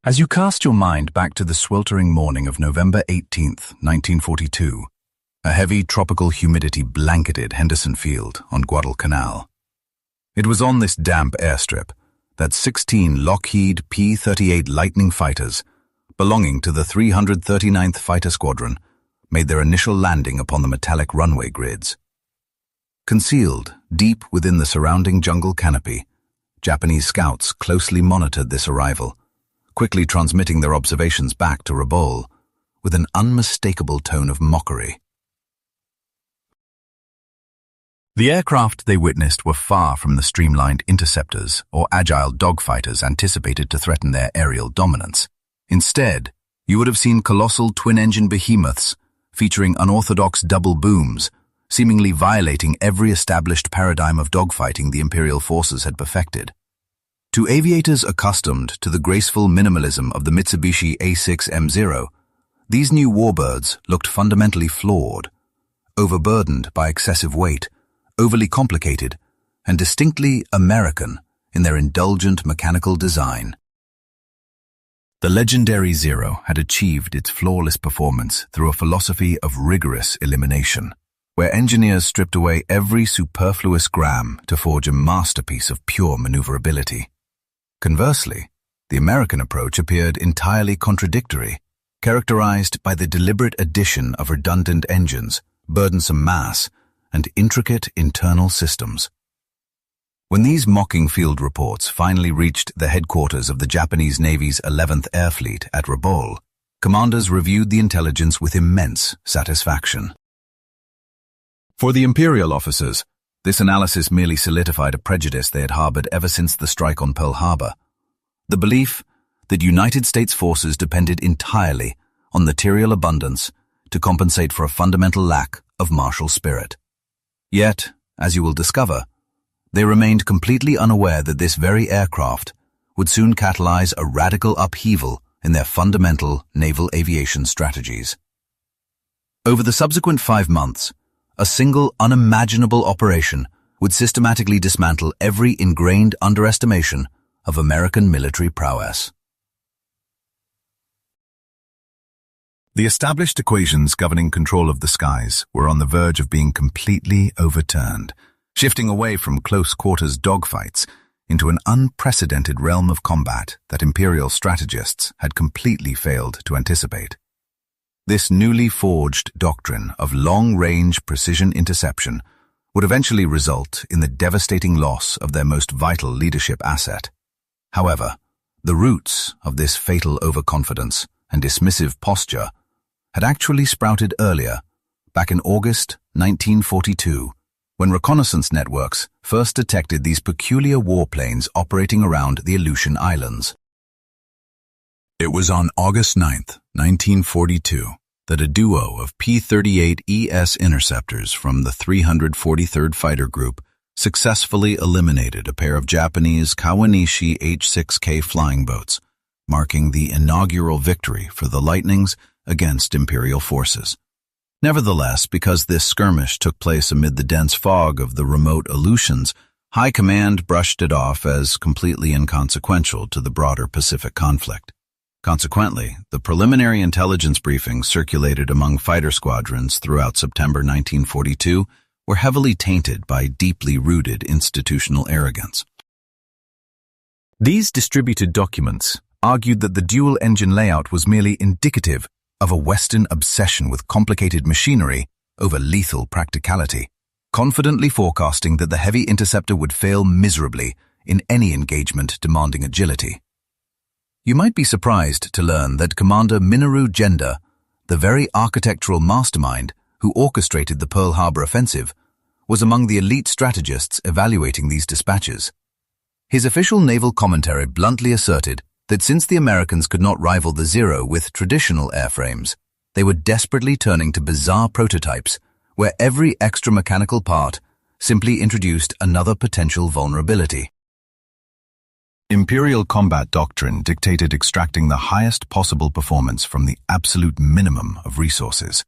As you cast your mind back to the sweltering morning of November 18th, 1942, a heavy tropical humidity blanketed Henderson Field on Guadalcanal. It was on this damp airstrip that 16 Lockheed P-38 Lightning fighters, belonging to the 339th Fighter Squadron, made their initial landing upon the metallic runway grids. Concealed deep within the surrounding jungle canopy, Japanese scouts closely monitored this arrival, quickly transmitting their observations back to Rabaul with an unmistakable tone of mockery. The aircraft they witnessed were far from the streamlined interceptors or agile dogfighters anticipated to threaten their aerial dominance. Instead, you would have seen colossal twin-engine behemoths featuring unorthodox double booms, seemingly violating every established paradigm of dogfighting the Imperial forces had perfected. To aviators accustomed to the graceful minimalism of the Mitsubishi A6M0, these new warbirds looked fundamentally flawed, overburdened by excessive weight, overly complicated, and distinctly American in their indulgent mechanical design. The legendary Zero had achieved its flawless performance through a philosophy of rigorous elimination, where engineers stripped away every superfluous gram to forge a masterpiece of pure maneuverability. Conversely, the American approach appeared entirely contradictory, characterized by the deliberate addition of redundant engines, burdensome mass, and intricate internal systems. When these mocking field reports finally reached the headquarters of the Japanese Navy's 11th Air Fleet at Rabaul, commanders reviewed the intelligence with immense satisfaction. For the Imperial officers, this analysis merely solidified a prejudice they had harbored ever since the strike on Pearl Harbor: the belief that United States forces depended entirely on material abundance to compensate for a fundamental lack of martial spirit. Yet, as you will discover, they remained completely unaware that this very aircraft would soon catalyze a radical upheaval in their fundamental naval aviation strategies. Over the subsequent 5 months, a single unimaginable operation would systematically dismantle every ingrained underestimation of American military prowess. The established equations governing control of the skies were on the verge of being completely overturned, shifting away from close-quarters dogfights into an unprecedented realm of combat that Imperial strategists had completely failed to anticipate. This newly forged doctrine of long-range precision interception would eventually result in the devastating loss of their most vital leadership asset. However, the roots of this fatal overconfidence and dismissive posture had actually sprouted earlier, back in August 1942, when reconnaissance networks first detected these peculiar warplanes operating around the Aleutian Islands. It was on August 9th, 1942, that a duo of P-38ES interceptors from the 343rd Fighter Group successfully eliminated a pair of Japanese Kawanishi H-6K flying boats, marking the inaugural victory for the Lightnings against Imperial forces. Nevertheless, because this skirmish took place amid the dense fog of the remote Aleutians, High Command brushed it off as completely inconsequential to the broader Pacific conflict. Consequently, the preliminary intelligence briefings circulated among fighter squadrons throughout September 1942 were heavily tainted by deeply rooted institutional arrogance. These distributed documents argued that the dual-engine layout was merely indicative of a Western obsession with complicated machinery over lethal practicality, confidently forecasting that the heavy interceptor would fail miserably in any engagement demanding agility. You might be surprised to learn that Commander Minoru Genda, the very architectural mastermind who orchestrated the Pearl Harbor offensive, was among the elite strategists evaluating these dispatches. His official naval commentary bluntly asserted that since the Americans could not rival the Zero with traditional airframes, they were desperately turning to bizarre prototypes where every extra mechanical part simply introduced another potential vulnerability. Imperial combat doctrine dictated extracting the highest possible performance from the absolute minimum of resources,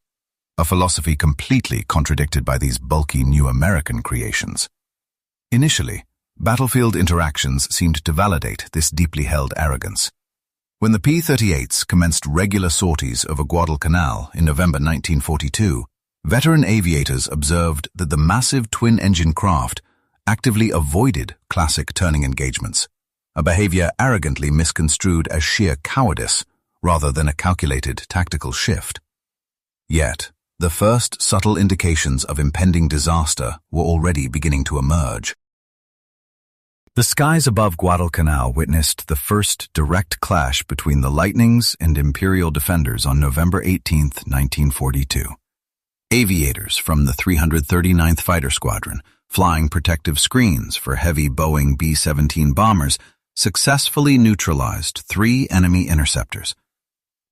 a philosophy completely contradicted by these bulky new American creations. Initially, battlefield interactions seemed to validate this deeply held arrogance. When the P-38s commenced regular sorties over Guadalcanal in November 1942, veteran aviators observed that the massive twin-engine craft actively avoided classic turning engagements, a behavior arrogantly misconstrued as sheer cowardice rather than a calculated tactical shift. Yet, the first subtle indications of impending disaster were already beginning to emerge. The skies above Guadalcanal witnessed the first direct clash between the Lightnings and Imperial defenders on November 18, 1942. Aviators from the 339th Fighter Squadron, flying protective screens for heavy Boeing B-17 bombers, successfully neutralized 3 enemy interceptors.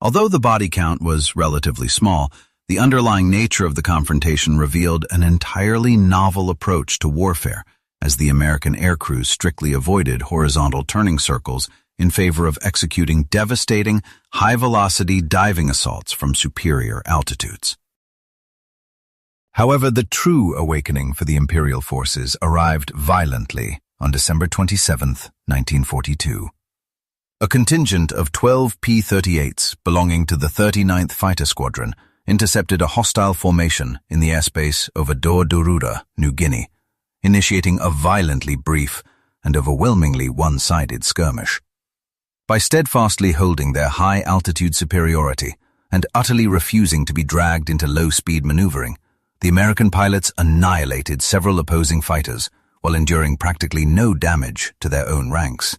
Although the body count was relatively small, the underlying nature of the confrontation revealed an entirely novel approach to warfare, as the American aircrews strictly avoided horizontal turning circles in favor of executing devastating, high-velocity diving assaults from superior altitudes. However, the true awakening for the Imperial forces arrived violently on December 27, 1942. A contingent of 12 P-38s belonging to the 39th Fighter Squadron intercepted a hostile formation in the airspace over Dordurura, New Guinea, initiating a violently brief and overwhelmingly one-sided skirmish. By steadfastly holding their high-altitude superiority and utterly refusing to be dragged into low-speed maneuvering, the American pilots annihilated several opposing fighters while enduring practically no damage to their own ranks.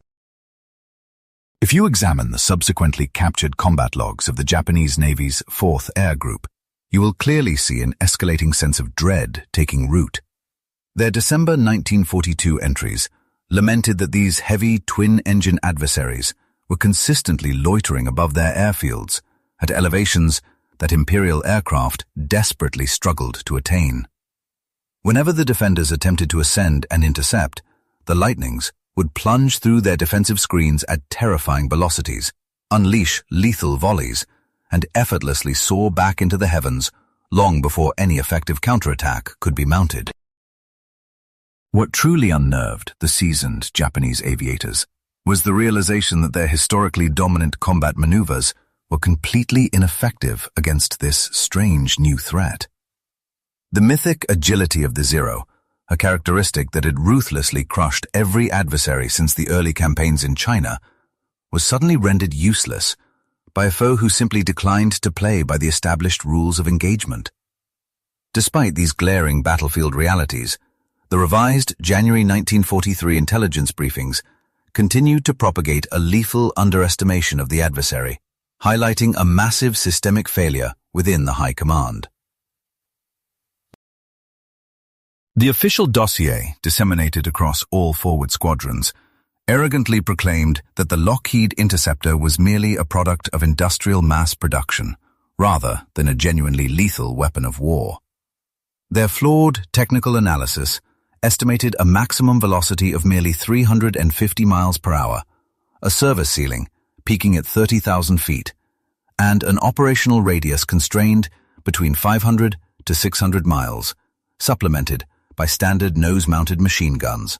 If you examine the subsequently captured combat logs of the Japanese Navy's 4th Air Group, you will clearly see an escalating sense of dread taking root. Their December 1942 entries lamented that these heavy twin-engine adversaries were consistently loitering above their airfields at elevations that Imperial aircraft desperately struggled to attain. Whenever the defenders attempted to ascend and intercept, the Lightnings would plunge through their defensive screens at terrifying velocities, unleash lethal volleys, and effortlessly soar back into the heavens long before any effective counterattack could be mounted. What truly unnerved the seasoned Japanese aviators was the realization that their historically dominant combat maneuvers were completely ineffective against this strange new threat. The mythic agility of the Zero, a characteristic that had ruthlessly crushed every adversary since the early campaigns in China, was suddenly rendered useless by a foe who simply declined to play by the established rules of engagement. Despite these glaring battlefield realities, the revised January 1943 intelligence briefings continued to propagate a lethal underestimation of the adversary, highlighting a massive systemic failure within the High Command. The official dossier, disseminated across all forward squadrons, arrogantly proclaimed that the Lockheed Interceptor was merely a product of industrial mass production, rather than a genuinely lethal weapon of war. Their flawed technical analysis estimated a maximum velocity of merely 350 miles per hour, a service ceiling peaking at 30,000 feet, and an operational radius constrained between 500 to 600 miles, supplemented by standard nose-mounted machine guns.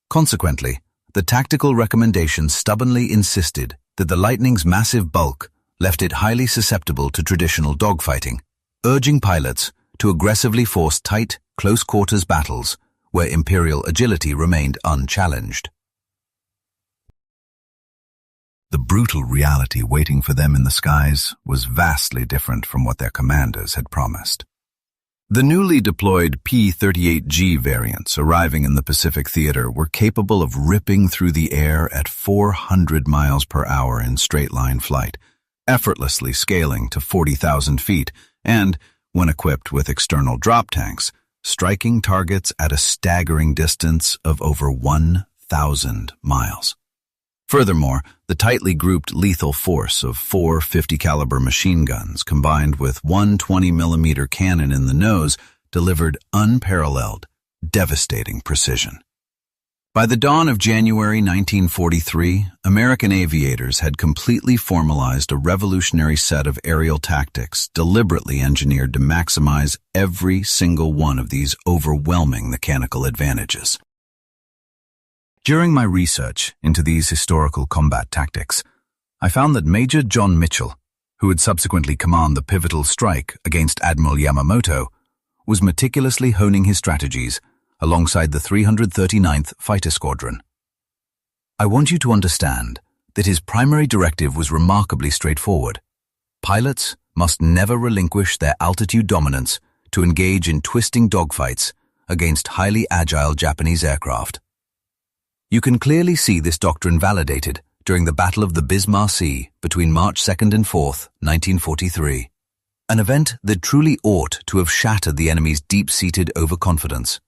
Consequently, the tactical recommendations stubbornly insisted that the Lightning's massive bulk left it highly susceptible to traditional dogfighting, urging pilots to aggressively force tight, close-quarters battles where Imperial agility remained unchallenged. The brutal reality waiting for them in the skies was vastly different from what their commanders had promised. The newly deployed P-38G variants arriving in the Pacific Theater were capable of ripping through the air at 400 miles per hour in straight-line flight, effortlessly scaling to 40,000 feet, and, when equipped with external drop tanks, striking targets at a staggering distance of over 1,000 miles. Furthermore, the tightly grouped lethal force of 4 50-caliber machine guns combined with one 20-millimeter cannon in the nose delivered unparalleled, devastating precision. By the dawn of January 1943, American aviators had completely formalized a revolutionary set of aerial tactics deliberately engineered to maximize every single one of these overwhelming mechanical advantages. During my research into these historical combat tactics, I found that Major John Mitchell, who would subsequently command the pivotal strike against Admiral Yamamoto, was meticulously honing his strategies alongside the 339th Fighter Squadron. I want you to understand that his primary directive was remarkably straightforward. Pilots must never relinquish their altitude dominance to engage in twisting dogfights against highly agile Japanese aircraft. You can clearly see this doctrine validated during the Battle of the Bismarck Sea between March 2nd and 4th, 1943, an event that truly ought to have shattered the enemy's deep-seated overconfidence.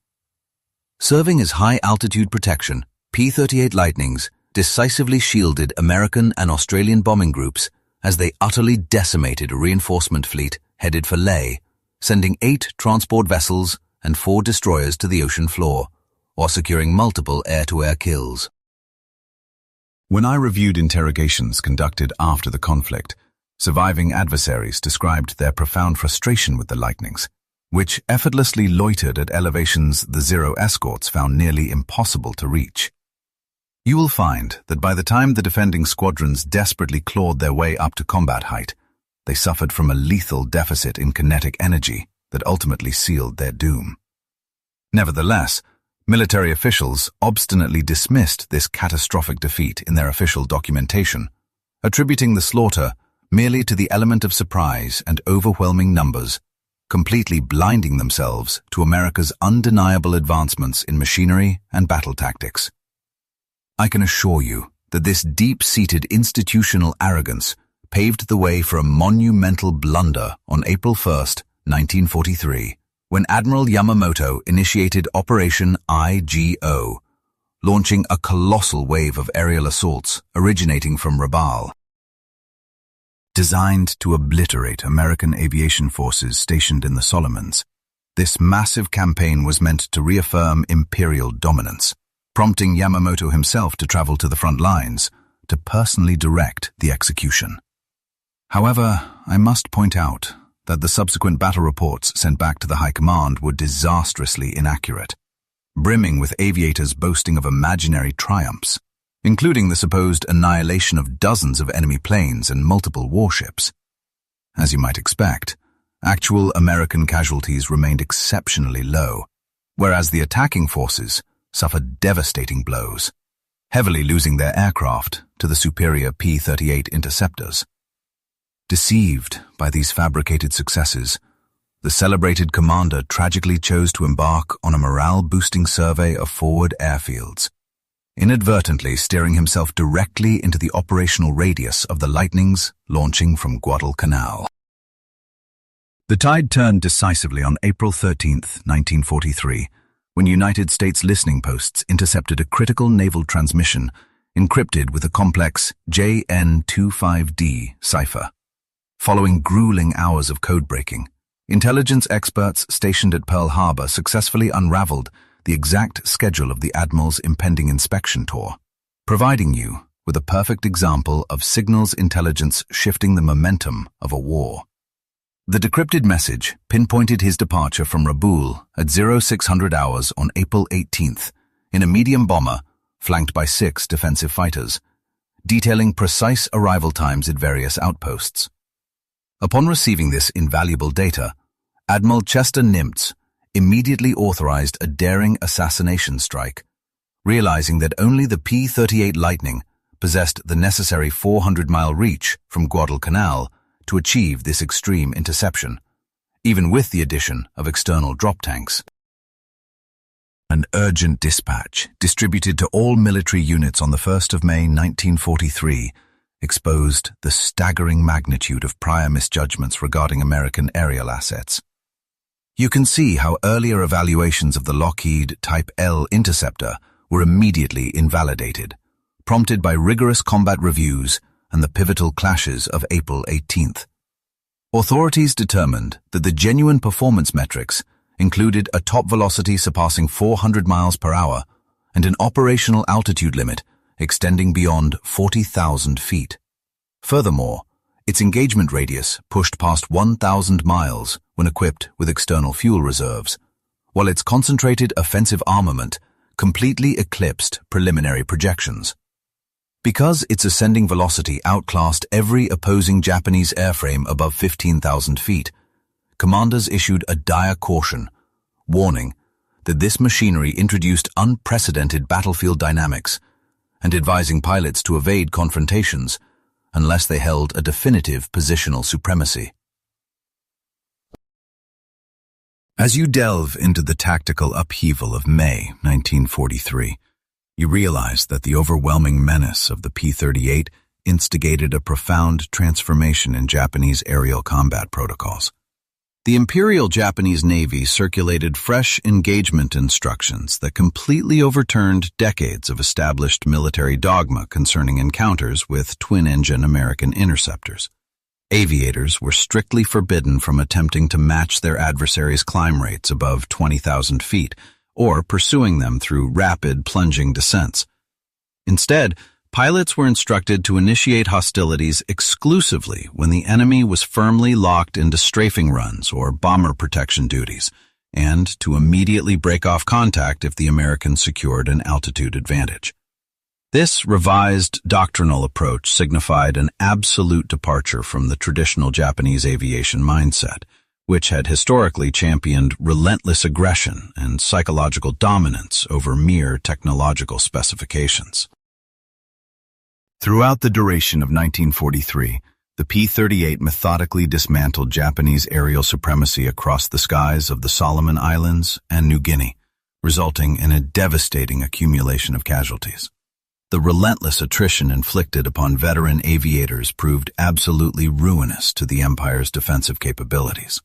Serving as high-altitude protection, P-38 Lightnings decisively shielded American and Australian bombing groups as they utterly decimated a reinforcement fleet headed for Leyte, sending 8 transport vessels and 4 destroyers to the ocean floor, while securing multiple air-to-air kills. When I reviewed interrogations conducted after the conflict, surviving adversaries described their profound frustration with the Lightnings, which effortlessly loitered at elevations the Zero escorts found nearly impossible to reach. You will find that by the time the defending squadrons desperately clawed their way up to combat height, they suffered from a lethal deficit in kinetic energy that ultimately sealed their doom. Nevertheless, military officials obstinately dismissed this catastrophic defeat in their official documentation, attributing the slaughter merely to the element of surprise and overwhelming numbers, completely blinding themselves to America's undeniable advancements in machinery and battle tactics. I can assure you that this deep-seated institutional arrogance paved the way for a monumental blunder on April 1st, 1943, when Admiral Yamamoto initiated Operation IGO, launching a colossal wave of aerial assaults originating from Rabaul. Designed to obliterate American aviation forces stationed in the Solomons, this massive campaign was meant to reaffirm Imperial dominance, prompting Yamamoto himself to travel to the front lines to personally direct the execution. However, I must point out that the subsequent battle reports sent back to the High Command were disastrously inaccurate, brimming with aviators boasting of imaginary triumphs, including the supposed annihilation of dozens of enemy planes and multiple warships. As you might expect, actual American casualties remained exceptionally low, whereas the attacking forces suffered devastating blows, heavily losing their aircraft to the superior P-38 interceptors. Deceived by these fabricated successes, the celebrated commander tragically chose to embark on a morale-boosting survey of forward airfields, inadvertently steering himself directly into the operational radius of the Lightnings launching from Guadalcanal. The tide turned decisively on April 13, 1943, when United States listening posts intercepted a critical naval transmission encrypted with a complex JN25D cipher. Following grueling hours of codebreaking, intelligence experts stationed at Pearl Harbor successfully unraveled the exact schedule of the Admiral's impending inspection tour, providing you with a perfect example of signals intelligence shifting the momentum of a war. The decrypted message pinpointed his departure from Rabaul at 0600 hours on April 18th in a medium bomber flanked by 6 defensive fighters, detailing precise arrival times at various outposts. Upon receiving this invaluable data, Admiral Chester Nimitz immediately authorized a daring assassination strike, realizing that only the P-38 Lightning possessed the necessary 400-mile reach from Guadalcanal to achieve this extreme interception, even with the addition of external drop tanks. An urgent dispatch distributed to all military units on the 1st of May 1943 exposed the staggering magnitude of prior misjudgments regarding American aerial assets. You can see how earlier evaluations of the Lockheed Type L interceptor were immediately invalidated, prompted by rigorous combat reviews and the pivotal clashes of April 18th. Authorities determined that the genuine performance metrics included a top velocity surpassing 400 miles per hour and an operational altitude limit extending beyond 40,000 feet. Furthermore, its engagement radius pushed past 1,000 miles when equipped with external fuel reserves, while its concentrated offensive armament completely eclipsed preliminary projections. Because its ascending velocity outclassed every opposing Japanese airframe above 15,000 feet, commanders issued a dire caution, warning that this machinery introduced unprecedented battlefield dynamics and advising pilots to evade confrontations unless they held a definitive positional supremacy. As you delve into the tactical upheaval of May 1943, you realize that the overwhelming menace of the P-38 instigated a profound transformation in Japanese aerial combat protocols. The Imperial Japanese Navy circulated fresh engagement instructions that completely overturned decades of established military dogma concerning encounters with twin-engine American interceptors. Aviators were strictly forbidden from attempting to match their adversaries' climb rates above 20,000 feet or pursuing them through rapid, plunging descents. Instead, pilots were instructed to initiate hostilities exclusively when the enemy was firmly locked into strafing runs or bomber protection duties, and to immediately break off contact if the Americans secured an altitude advantage. This revised doctrinal approach signified an absolute departure from the traditional Japanese aviation mindset, which had historically championed relentless aggression and psychological dominance over mere technological specifications. Throughout the duration of 1943, the P-38 methodically dismantled Japanese aerial supremacy across the skies of the Solomon Islands and New Guinea, resulting in a devastating accumulation of casualties. The relentless attrition inflicted upon veteran aviators proved absolutely ruinous to the Empire's defensive capabilities.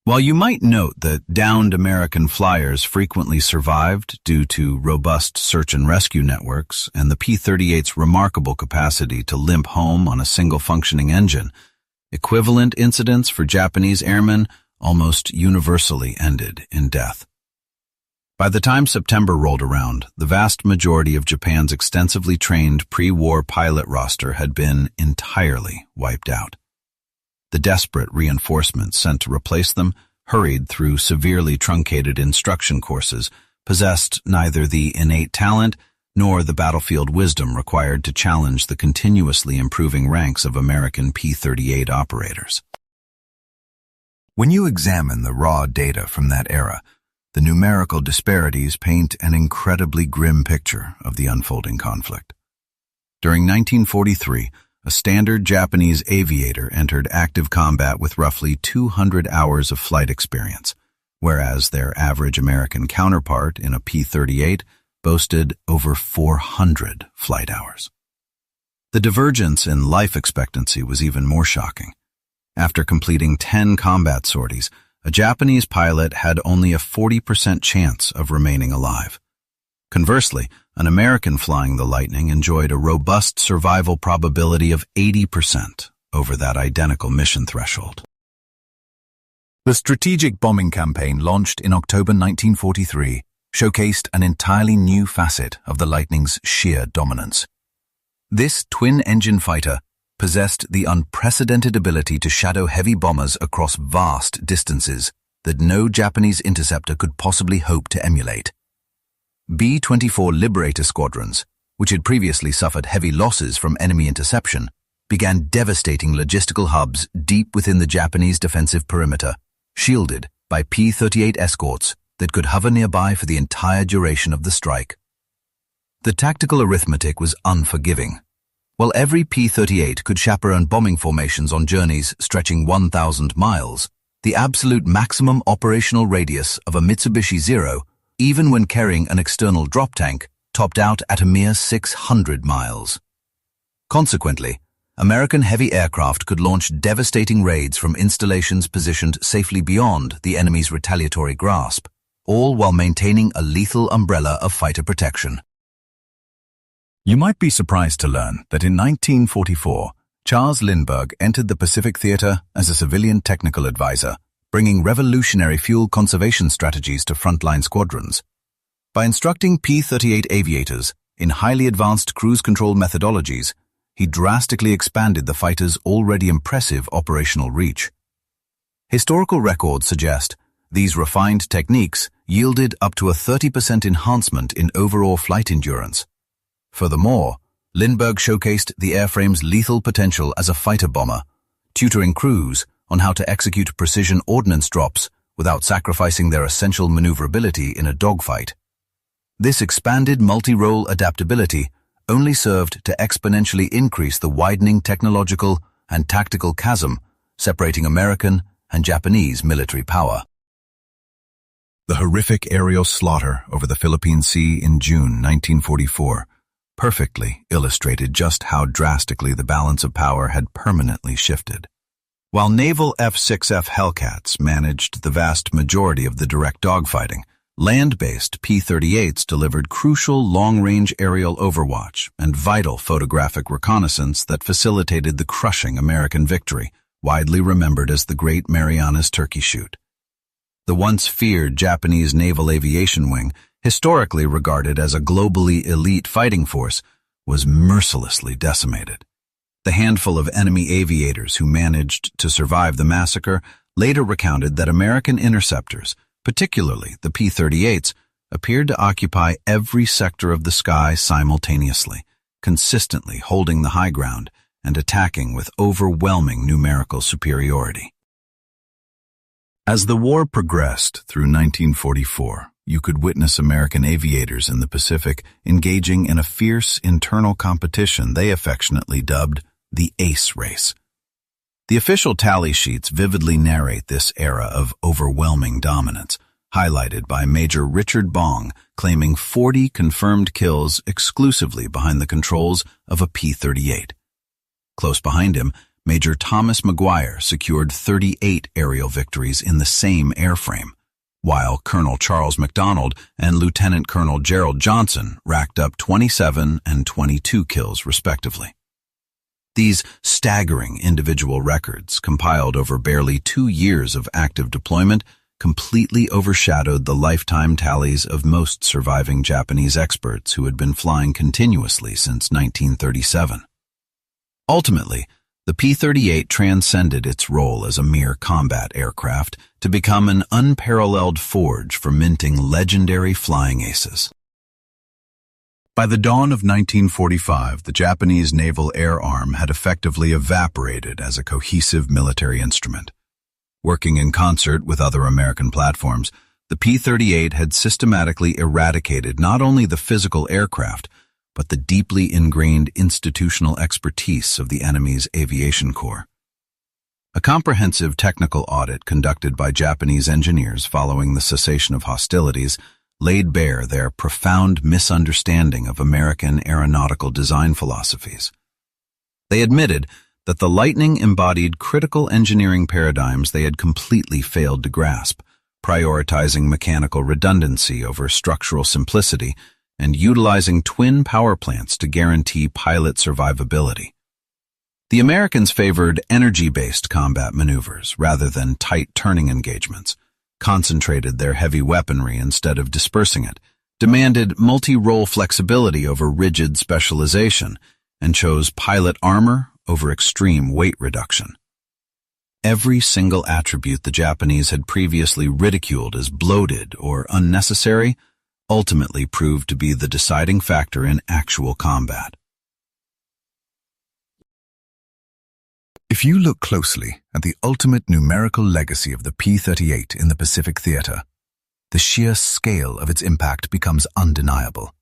While you might note that downed American flyers frequently survived due to robust search and rescue networks and the P-38's remarkable capacity to limp home on a single functioning engine, equivalent incidents for Japanese airmen almost universally ended in death. By the time September rolled around, the vast majority of Japan's extensively trained pre-war pilot roster had been entirely wiped out. The desperate reinforcements sent to replace them, hurried through severely truncated instruction courses, possessed neither the innate talent nor the battlefield wisdom required to challenge the continuously improving ranks of American P-38 operators. When you examine the raw data from that era, the numerical disparities paint an incredibly grim picture of the unfolding conflict. During 1943, a standard Japanese aviator entered active combat with roughly 200 hours of flight experience, whereas their average American counterpart in a P-38 boasted over 400 flight hours. The divergence in life expectancy was even more shocking. After completing 10 combat sorties, a Japanese pilot had only a 40% chance of remaining alive. Conversely, an American flying the Lightning enjoyed a robust survival probability of 80% over that identical mission threshold. The strategic bombing campaign launched in October 1943 showcased an entirely new facet of the Lightning's sheer dominance. This twin-engine fighter possessed the unprecedented ability to shadow heavy bombers across vast distances that no Japanese interceptor could possibly hope to emulate. B-24 Liberator squadrons, which had previously suffered heavy losses from enemy interception, began devastating logistical hubs deep within the Japanese defensive perimeter, shielded by P-38 escorts that could hover nearby for the entire duration of the strike. The tactical arithmetic was unforgiving. While every P-38 could chaperone bombing formations on journeys stretching 1,000 miles, the absolute maximum operational radius of a Mitsubishi Zero, even when carrying an external drop tank, topped out at a mere 600 miles. Consequently, American heavy aircraft could launch devastating raids from installations positioned safely beyond the enemy's retaliatory grasp, all while maintaining a lethal umbrella of fighter protection. You might be surprised to learn that in 1944, Charles Lindbergh entered the Pacific Theater as a civilian technical advisor, bringing revolutionary fuel conservation strategies to frontline squadrons. By instructing P-38 aviators in highly advanced cruise control methodologies, he drastically expanded the fighter's already impressive operational reach. Historical records suggest these refined techniques yielded up to a 30% enhancement in overall flight endurance. Furthermore, Lindbergh showcased the airframe's lethal potential as a fighter bomber, tutoring crews on how to execute precision ordnance drops without sacrificing their essential maneuverability in a dogfight. This expanded multi-role adaptability only served to exponentially increase the widening technological and tactical chasm separating American and Japanese military power. The horrific aerial slaughter over the Philippine Sea in June 1944 perfectly illustrated just how drastically the balance of power had permanently shifted. While naval F-6F Hellcats managed the vast majority of the direct dogfighting, land-based P-38s delivered crucial long-range aerial overwatch and vital photographic reconnaissance that facilitated the crushing American victory, widely remembered as the Great Marianas Turkey Shoot. The once feared Japanese Naval Aviation Wing, historically regarded as a globally elite fighting force, was mercilessly decimated. The handful of enemy aviators who managed to survive the massacre later recounted that American interceptors, particularly the P-38s, appeared to occupy every sector of the sky simultaneously, consistently holding the high ground and attacking with overwhelming numerical superiority. As the war progressed through 1944, you could witness American aviators in the Pacific engaging in a fierce internal competition they affectionately dubbed the Ace Race. The official tally sheets vividly narrate this era of overwhelming dominance, highlighted by Major Richard Bong claiming 40 confirmed kills exclusively behind the controls of a P-38. Close behind him, Major Thomas McGuire secured 38 aerial victories in the same airframe, while Colonel Charles MacDonald and Lieutenant Colonel Gerald Johnson racked up 27 and 22 kills respectively. These staggering individual records, compiled over barely 2 years of active deployment, completely overshadowed the lifetime tallies of most surviving Japanese experts who had been flying continuously since 1937. Ultimately, the P-38 transcended its role as a mere combat aircraft to become an unparalleled forge for minting legendary flying aces. By the dawn of 1945, the Japanese naval air arm had effectively evaporated as a cohesive military instrument. Working in concert with other American platforms, the P-38 had systematically eradicated not only the physical aircraft, but the deeply ingrained institutional expertise of the enemy's aviation corps. A comprehensive technical audit conducted by Japanese engineers following the cessation of hostilities laid bare their profound misunderstanding of American aeronautical design philosophies. They admitted that the Lightning embodied critical engineering paradigms they had completely failed to grasp, prioritizing mechanical redundancy over structural simplicity and utilizing twin power plants to guarantee pilot survivability. The Americans favored energy-based combat maneuvers rather than tight turning engagements, concentrated their heavy weaponry instead of dispersing it, demanded multi-role flexibility over rigid specialization, and chose pilot armor over extreme weight reduction. Every single attribute the Japanese had previously ridiculed as bloated or unnecessary ultimately proved to be the deciding factor in actual combat. If you look closely at the ultimate numerical legacy of the P-38 in the Pacific theater, the sheer scale of its impact becomes undeniable.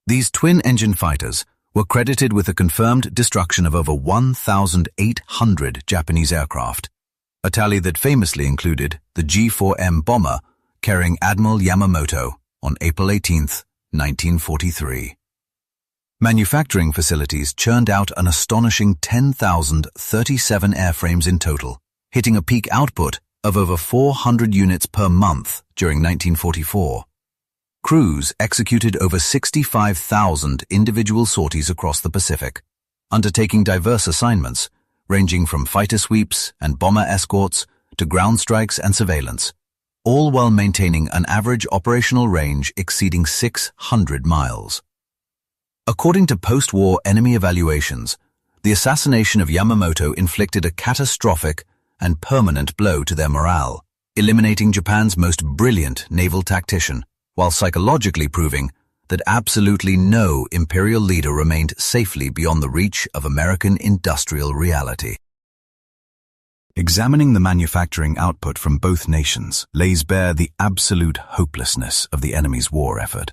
These twin-engine fighters were credited with a confirmed destruction of over 1,800 Japanese aircraft, a tally that famously included the G-4M bomber carrying Admiral Yamamoto on April 18, 1943. Manufacturing facilities churned out an astonishing 10,037 airframes in total, hitting a peak output of over 400 units per month during 1944. Crews executed over 65,000 individual sorties across the Pacific, undertaking diverse assignments, ranging from fighter sweeps and bomber escorts to ground strikes and surveillance, all while maintaining an average operational range exceeding 600 miles. According to post-war enemy evaluations, the assassination of Yamamoto inflicted a catastrophic and permanent blow to their morale, eliminating Japan's most brilliant naval tactician, while psychologically proving that absolutely no imperial leader remained safely beyond the reach of American industrial reality. Examining the manufacturing output from both nations lays bare the absolute hopelessness of the enemy's war effort.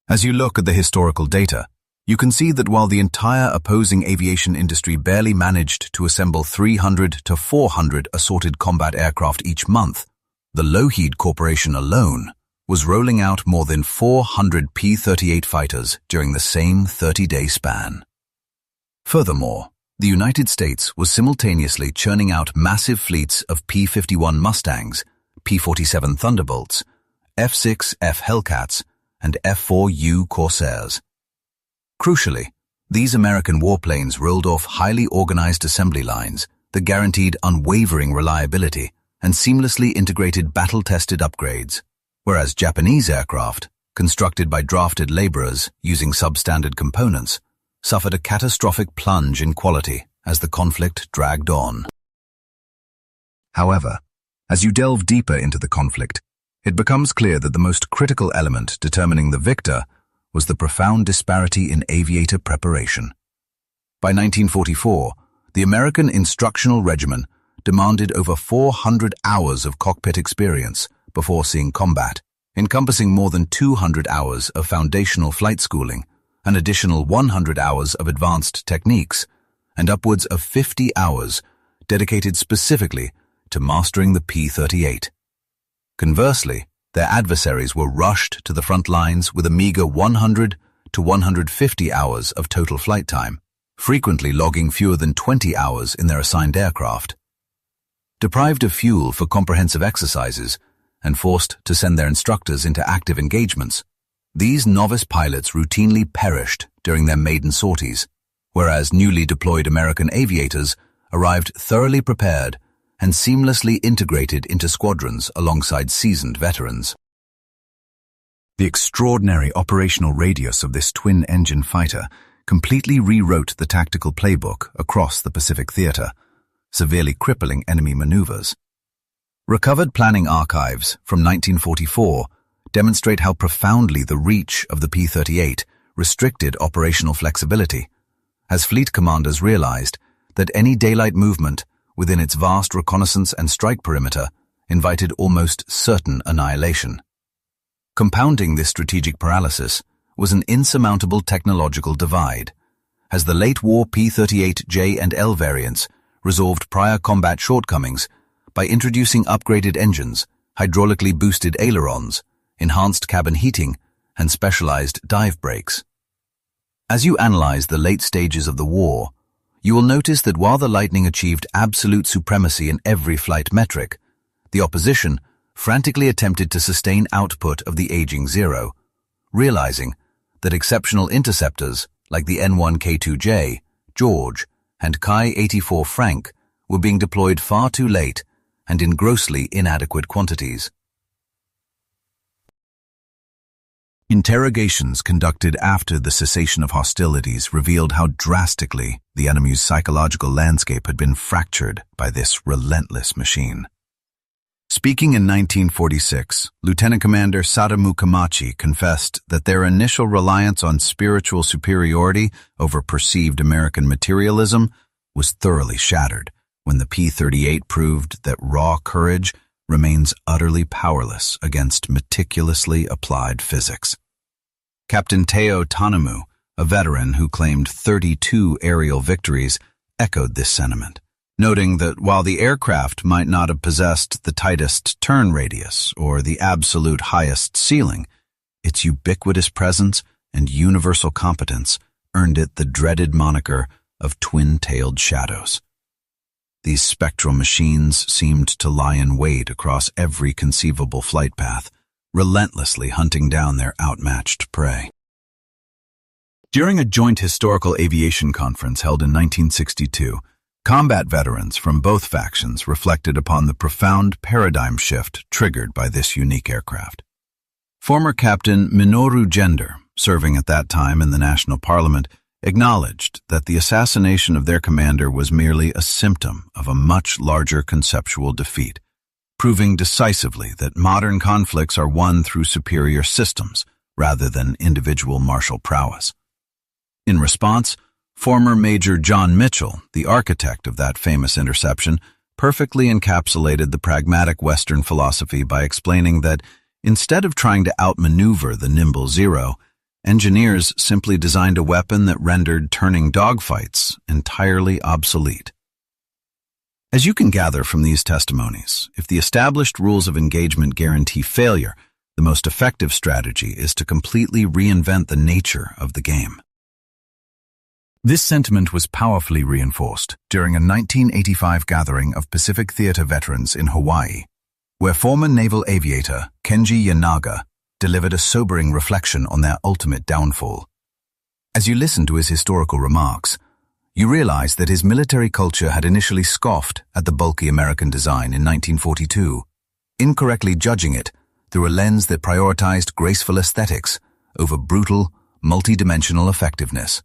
As you look at the historical data, you can see that while the entire opposing aviation industry barely managed to assemble 300 to 400 assorted combat aircraft each month, the Lockheed Corporation alone was rolling out more than 400 P-38 fighters during the same 30-day span. Furthermore, the United States was simultaneously churning out massive fleets of P-51 Mustangs, P-47 Thunderbolts, F-6F Hellcats, and F-4U Corsairs. Crucially, these American warplanes rolled off highly organized assembly lines that guaranteed unwavering reliability and seamlessly integrated battle-tested upgrades, whereas Japanese aircraft, constructed by drafted laborers using substandard components, suffered a catastrophic plunge in quality as the conflict dragged on. However, as you delve deeper into the conflict, it becomes clear that the most critical element determining the victor was the profound disparity in aviator preparation. By 1944, the American Instructional Regimen demanded over 400 hours of cockpit experience before seeing combat, encompassing more than 200 hours of foundational flight schooling, an additional 100 hours of advanced techniques, and upwards of 50 hours dedicated specifically to mastering the P-38. Conversely, their adversaries were rushed to the front lines with a meager 100 to 150 hours of total flight time, frequently logging fewer than 20 hours in their assigned aircraft. Deprived of fuel for comprehensive exercises and forced to send their instructors into active engagements, these novice pilots routinely perished during their maiden sorties, whereas newly deployed American aviators arrived thoroughly prepared and seamlessly integrated into squadrons alongside seasoned veterans. The extraordinary operational radius of this twin-engine fighter completely rewrote the tactical playbook across the Pacific theater, severely crippling enemy maneuvers. Recovered planning archives from 1944 demonstrate how profoundly the reach of the P-38 restricted operational flexibility, as fleet commanders realized that any daylight movement within its vast reconnaissance and strike perimeter invited almost certain annihilation. Compounding this strategic paralysis was an insurmountable technological divide, as the late war P-38J and L variants resolved prior combat shortcomings by introducing upgraded engines, hydraulically boosted ailerons, enhanced cabin heating, and specialized dive brakes. As you analyze the late stages of the war, you will notice that while the Lightning achieved absolute supremacy in every flight metric, the opposition frantically attempted to sustain output of the aging Zero, realizing that exceptional interceptors like the N1K2J, George, and Chi-84 Frank were being deployed far too late and in grossly inadequate quantities. Interrogations conducted after the cessation of hostilities revealed how drastically the enemy's psychological landscape had been fractured by this relentless machine. Speaking in 1946, Lieutenant Commander Sadamu Kamachi confessed that their initial reliance on spiritual superiority over perceived American materialism was thoroughly shattered when the P-38 proved that raw courage remains utterly powerless against meticulously applied physics. Captain Teo Tanamu, a veteran who claimed 32 aerial victories, echoed this sentiment, noting that while the aircraft might not have possessed the tightest turn radius or the absolute highest ceiling, its ubiquitous presence and universal competence earned it the dreaded moniker of twin-tailed shadows. These spectral machines seemed to lie in wait across every conceivable flight path, relentlessly hunting down their outmatched prey. During a joint historical aviation conference held in 1962, combat veterans from both factions reflected upon the profound paradigm shift triggered by this unique aircraft. Former Captain Minoru Gender, serving at that time in the National Parliament, acknowledged that the assassination of their commander was merely a symptom of a much larger conceptual defeat, proving decisively that modern conflicts are won through superior systems, rather than individual martial prowess. In response, former Major John Mitchell, the architect of that famous interception, perfectly encapsulated the pragmatic Western philosophy by explaining that instead of trying to outmaneuver the nimble Zero, engineers simply designed a weapon that rendered turning dogfights entirely obsolete. As you can gather from these testimonies, if the established rules of engagement guarantee failure, the most effective strategy is to completely reinvent the nature of the game. This sentiment was powerfully reinforced during a 1985 gathering of Pacific Theater veterans in Hawaii, where former naval aviator Kenji Yanaga delivered a sobering reflection on their ultimate downfall. As you listen to his historical remarks, you realize that his military culture had initially scoffed at the bulky American design in 1942, incorrectly judging it through a lens that prioritized graceful aesthetics over brutal, multidimensional effectiveness.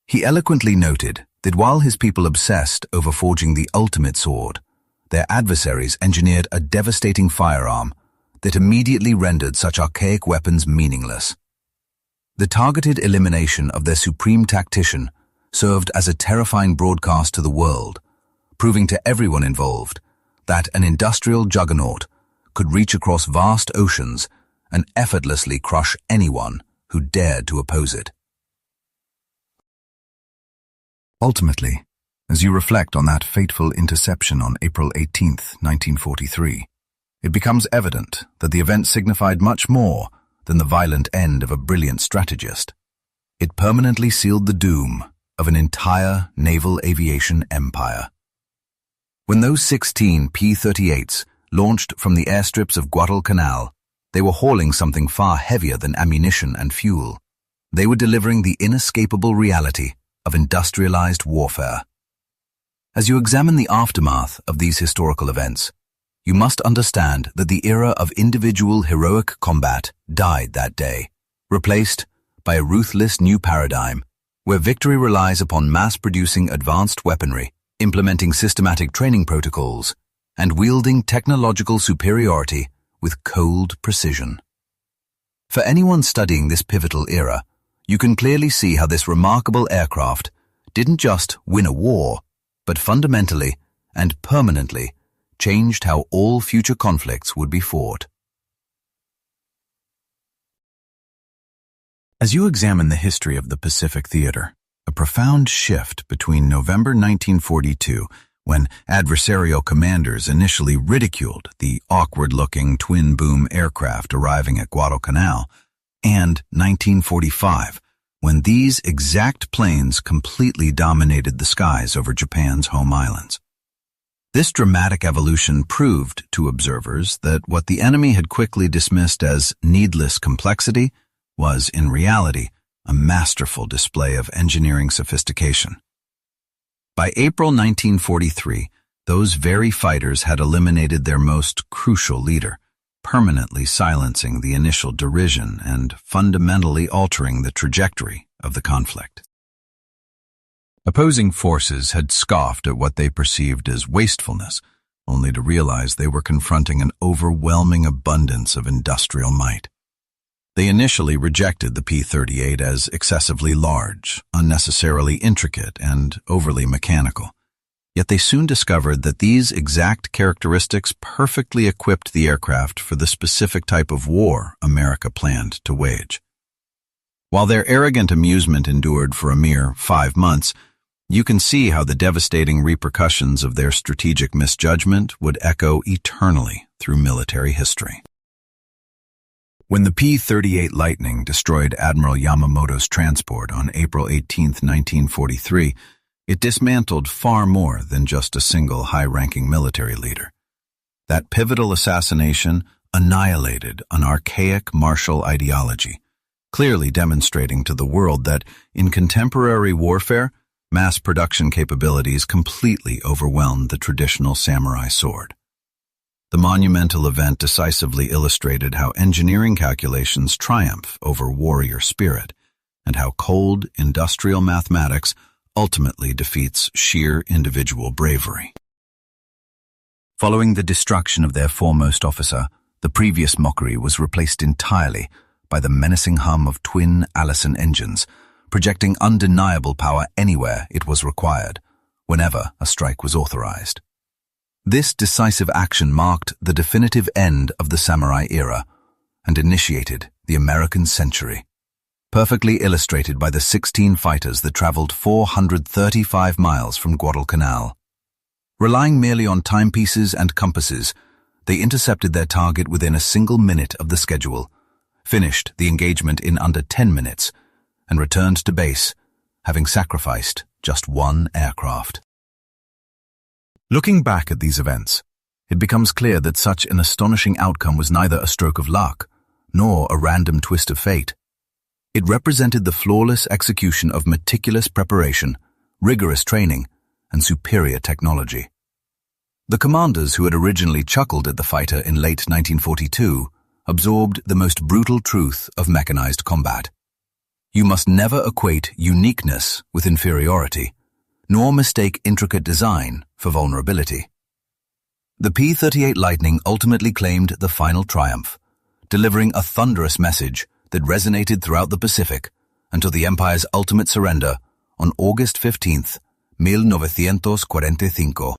He eloquently noted that while his people obsessed over forging the ultimate sword, their adversaries engineered a devastating firearm that immediately rendered such archaic weapons meaningless. The targeted elimination of their supreme tactician served as a terrifying broadcast to the world, proving to everyone involved that an industrial juggernaut could reach across vast oceans and effortlessly crush anyone who dared to oppose it. Ultimately, as you reflect on that fateful interception on April 18, 1943, it becomes evident that the event signified much more than the violent end of a brilliant strategist. It permanently sealed the doom of an entire naval aviation empire. When those 16 P-38s launched from the airstrips of Guadalcanal, they were hauling something far heavier than ammunition and fuel. They were delivering the inescapable reality of industrialized warfare. As you examine the aftermath of these historical events, you must understand that the era of individual heroic combat died that day, replaced by a ruthless new paradigm where victory relies upon mass-producing advanced weaponry, implementing systematic training protocols, and wielding technological superiority with cold precision. For anyone studying this pivotal era, you can clearly see how this remarkable aircraft didn't just win a war, but fundamentally and permanently changed how all future conflicts would be fought. As you examine the history of the Pacific Theater, a profound shift between November 1942, when adversarial commanders initially ridiculed the awkward-looking twin-boom aircraft arriving at Guadalcanal, and 1945, when these exact planes completely dominated the skies over Japan's home islands. This dramatic evolution proved to observers that what the enemy had quickly dismissed as needless complexity was, in reality, a masterful display of engineering sophistication. By April 1943, those very fighters had eliminated their most crucial leader, permanently silencing the initial derision and fundamentally altering the trajectory of the conflict. Opposing forces had scoffed at what they perceived as wastefulness, only to realize they were confronting an overwhelming abundance of industrial might. They initially rejected the P-38 as excessively large, unnecessarily intricate, and overly mechanical. Yet they soon discovered that these exact characteristics perfectly equipped the aircraft for the specific type of war America planned to wage. While their arrogant amusement endured for a mere 5 months, you can see how the devastating repercussions of their strategic misjudgment would echo eternally through military history. When the P-38 Lightning destroyed Admiral Yamamoto's transport on April 18, 1943, it dismantled far more than just a single high-ranking military leader. That pivotal assassination annihilated an archaic martial ideology, clearly demonstrating to the world that, in contemporary warfare, mass production capabilities completely overwhelmed the traditional samurai sword. The monumental event decisively illustrated how engineering calculations triumph over warrior spirit, and how cold industrial mathematics ultimately defeats sheer individual bravery. Following the destruction of their foremost officer, the previous mockery was replaced entirely by the menacing hum of twin Allison engines, projecting undeniable power anywhere it was required, whenever a strike was authorized. This decisive action marked the definitive end of the samurai era and initiated the American century, perfectly illustrated by the 16 fighters that traveled 435 miles from Guadalcanal. Relying merely on timepieces and compasses, they intercepted their target within a single minute of the schedule, finished the engagement in under 10 minutes, and returned to base, having sacrificed just one aircraft. Looking back at these events, it becomes clear that such an astonishing outcome was neither a stroke of luck nor a random twist of fate. It represented the flawless execution of meticulous preparation, rigorous training, and superior technology. The commanders who had originally chuckled at the fighter in late 1942 absorbed the most brutal truth of mechanized combat. You must never equate uniqueness with inferiority, nor mistake intricate design for vulnerability. The P-38 Lightning ultimately claimed the final triumph, delivering a thunderous message that resonated throughout the Pacific until the Empire's ultimate surrender on August 15, 1945.